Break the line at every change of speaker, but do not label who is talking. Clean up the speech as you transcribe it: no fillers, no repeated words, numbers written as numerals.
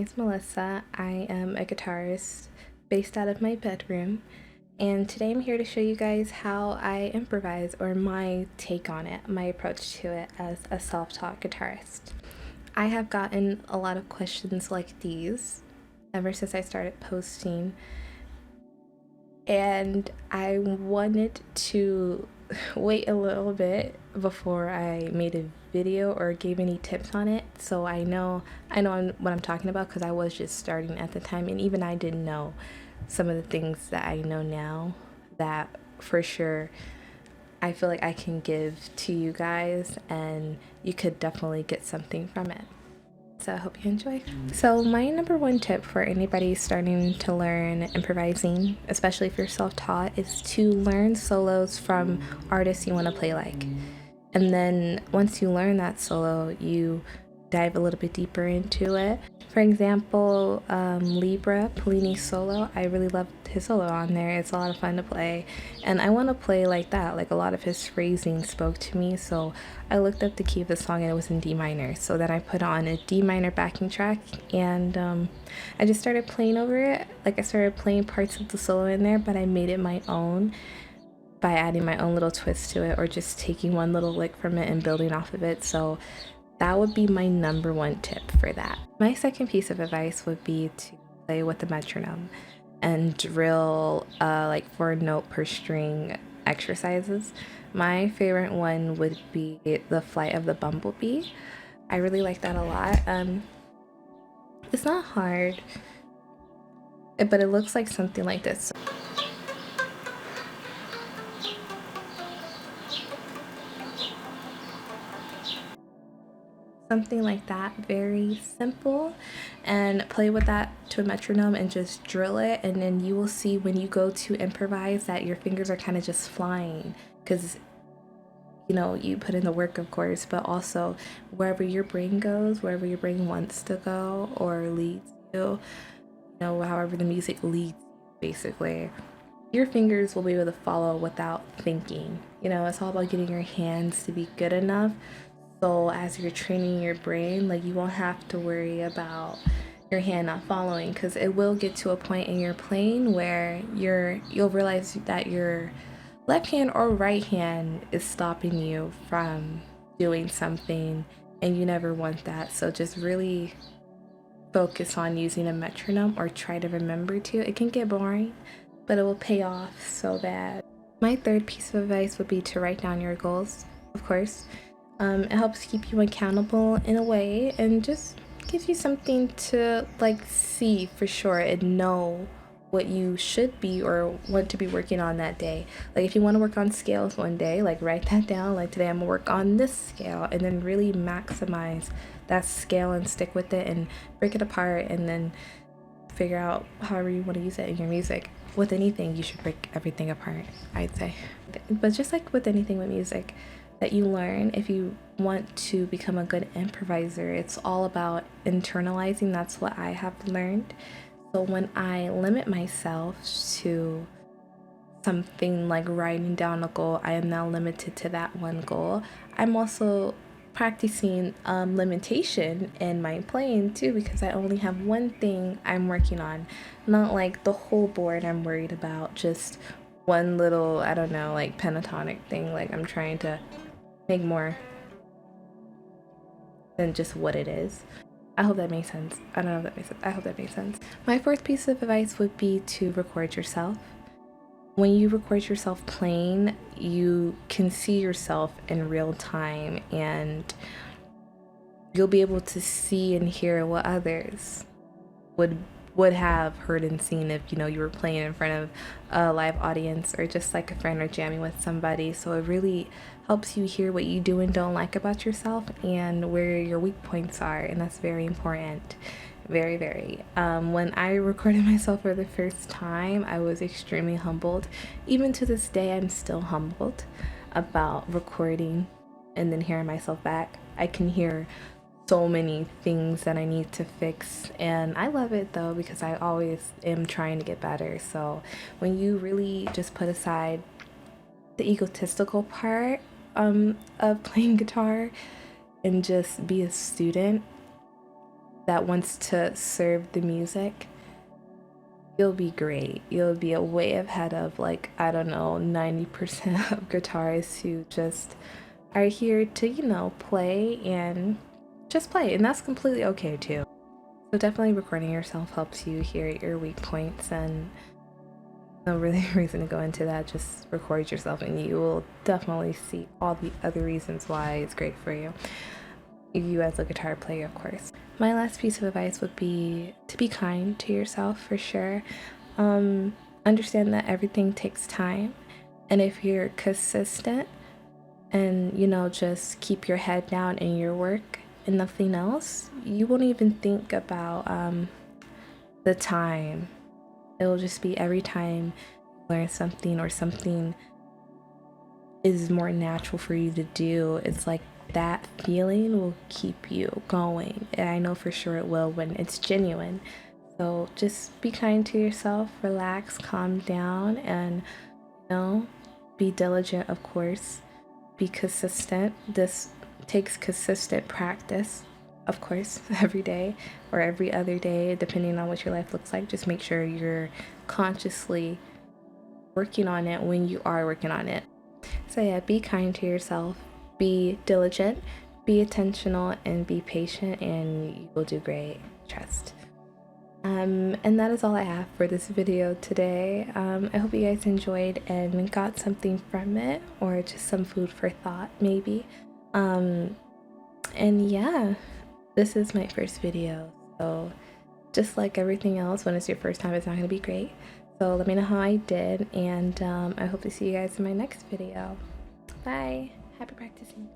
name's Melissa. I am a guitarist based out of my bedroom, and today I'm here to show you guys how I improvise, or my take on it, my approach to it as a self-taught guitarist. I have gotten a lot of questions like these ever since I started posting, and I wanted to wait a little bit before I made a video or gave any tips on it, so I know what I'm talking about, because I was just starting at the time, and even I didn't know some of the things that I know now that for sure I feel like I can give to you guys, and you could definitely get something from it. So I hope you enjoy. So my number one tip for anybody starting to learn improvising, especially if you're self-taught, is to learn solos from artists you want to play like. And then once you learn that solo, you dive a little bit deeper into it. For example, Libra, Polini's solo, I really loved his solo on there. It's a lot of fun to play, and I want to play like that. Like, a lot of his phrasing spoke to me, so I looked up the key of the song and it was in D minor. So then I put on a D minor backing track, and I just started playing over it. Like, I started playing parts of the solo in there, but I made it my own by adding my own little twist to it, or just taking one little lick from it and building off of it. So that would be my number one tip for that. My second piece of advice would be to play with the metronome and drill like 4 note per string exercises. My favorite one would be the Flight of the Bumblebee. I really like that a lot. It's not hard, but it looks like something like this. Something like that, very simple, and play with that to a metronome and just drill it, and then you will see when you go to improvise that your fingers are kind of just flying, because you put in the work, of course, but also wherever your brain goes, wherever your brain wants to go or leads you, however the music leads you, basically, your fingers will be able to follow without thinking. It's all about getting your hands to be good enough. So as you're training your brain, like, you won't have to worry about your hand not following, because it will get to a point in your playing where you'll realize that your left hand or right hand is stopping you from doing something, and you never want that. So just really focus on using a metronome, or try to remember to. It can get boring, but it will pay off so bad. My third piece of advice would be to write down your goals, of course. It helps keep you accountable in a way, and just gives you something to see for sure and know what you should be or want to be working on that day. Like, if you want to work on scales one day, write that down. Like, today I'm gonna work on this scale, and then really maximize that scale and stick with it and break it apart, and then figure out however you want to use it in your music. With anything, you should break everything apart, I'd say. But just like with anything with music that you learn, if you want to become a good improviser, it's all about internalizing. That's what I have learned. So when I limit myself to something like writing down a goal, I am now limited to that one goal. I'm also practicing limitation in my playing too, because I only have one thing I'm working on, not like the whole board I'm worried about, just one little, I don't know, like pentatonic thing. Like, I'm trying to make more than just what it is. I hope that makes sense. I don't know if that makes sense. I hope that makes sense. My fourth piece of advice would be to record yourself. When you record yourself playing, you can see yourself in real time, and you'll be able to see and hear what others would have heard and seen if you were playing in front of a live audience, or just like a friend, or jamming with somebody. So it really helps you hear what you do and don't like about yourself, and where your weak points are, and that's very important. Very, very. When I recorded myself for the first time, I was extremely humbled. Even to this day, I'm still humbled about recording and then hearing myself back. I can hear so many things that I need to fix, and I love it though, because I always am trying to get better. So when you really just put aside the egotistical part of playing guitar and just be a student, that wants to serve the music, you'll be great. You'll be way ahead of, like, I don't know, 90% of guitarists who just are here to, you know, play and just play, and that's completely okay too. So definitely recording yourself helps you hear your weak points, and no really reason to go into that. Just record yourself and you will definitely see all the other reasons why it's great for you. You as a guitar player, of course. My last piece of advice would be to be kind to yourself, for sure. Understand that everything takes time, and if you're consistent and, you know, just keep your head down in your work and nothing else, you won't even think about the time. It'll just be every time you learn something or something is more natural for you to do, it's like that feeling will keep you going. And I know for sure it will when it's genuine. So just be kind to yourself, relax, calm down, and, you know, be diligent, of course. Be consistent. This takes consistent practice, of course, every day or every other day, depending on what your life looks like. Just make sure you're consciously working on it when you are working on it. So yeah, be kind to yourself, be diligent, be intentional, and be patient, and you will do great. Trust. And that is all I have for this video today. I hope you guys enjoyed and got something from it, or just some food for thought, maybe. And yeah, this is my first video, so just like everything else, when it's your first time, it's not going to be great. So let me know how I did, and I hope to see you guys in my next video. Bye. Happy practicing.